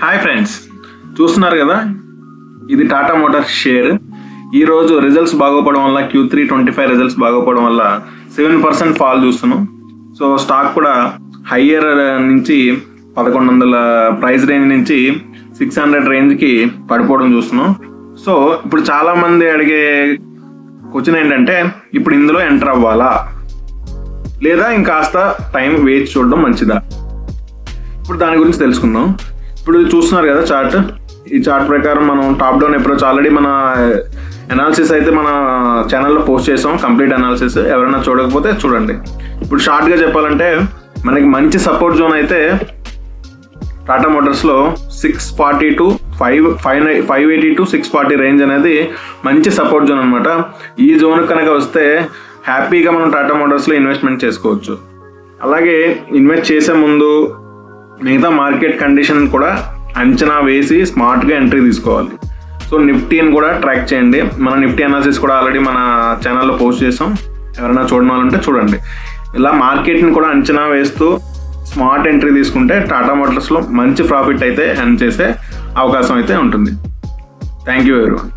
Hi friends, చూస్తున్నారు కదా, ఇది టాటా మోటార్స్ షేర్. ఈరోజు రిజల్ట్స్ బాగోపడడం వల్ల Q3 25 రిజల్ట్స్ బాగోపడడం వల్ల 7% ఫాల్ చూస్తున్నాం. సో స్టాక్ కూడా హయ్యర్ నుంచి 1100 ప్రైస్ రేంజ్ నుంచి 600 రేంజ్కి పడిపోవడం చూస్తున్నాం. సో ఇప్పుడు చాలా మంది అడిగే క్వశ్చన్ ఏంటంటే, ఇప్పుడు ఇందులో ఎంటర్ అవ్వాలా లేదా ఇంకాస్త టైం వేచి చూడడం మంచిదా? ఇప్పుడు దాని గురించి తెలుసుకుందాం. ఇప్పుడు చూస్తున్నారు కదా చార్ట్, ఈ చార్ట్ ప్రకారం మనం టాప్ డౌన్ అప్రోచ్ ఆల్రెడీ మన అనాలిసిస్ అయితే మన ఛానల్లో పోస్ట్ చేసాం, కంప్లీట్ అనాలిసిస్. ఎవరైనా చూడకపోతే చూడండి. ఇప్పుడు షార్ట్గా చెప్పాలంటే మనకి మంచి సపోర్ట్ జోన్ అయితే టాటా మోటార్స్లో 640 to 580 to 640 రేంజ్ అనేది మంచి సపోర్ట్ జోన్ అనమాట. ఈ జోన్ కనుక వస్తే హ్యాపీగా మనం టాటా మోటార్స్లో ఇన్వెస్ట్మెంట్ చేసుకోవచ్చు. అలాగే ఇన్వెస్ట్ చేసే ముందు మిగతా మార్కెట్ కండిషన్ కూడా అంచనా వేసి స్మార్ట్గా ఎంట్రీ తీసుకోవాలి. సో నిఫ్టీని కూడా ట్రాక్ చేయండి. మన నిఫ్టీ అనాలిసిస్ కూడా ఆల్రెడీ మన ఛానల్లో పోస్ట్ చేసాం, ఎవరైనా చూడడం వాళ్ళంటే చూడండి. ఇలా మార్కెట్ని కూడా అంచనా వేస్తూ స్మార్ట్ ఎంట్రీ తీసుకుంటే టాటా మోటార్స్లో మంచి ప్రాఫిట్ అయితే ఎర్న్ చేసే అవకాశం అయితే ఉంటుంది. Thank you everyone.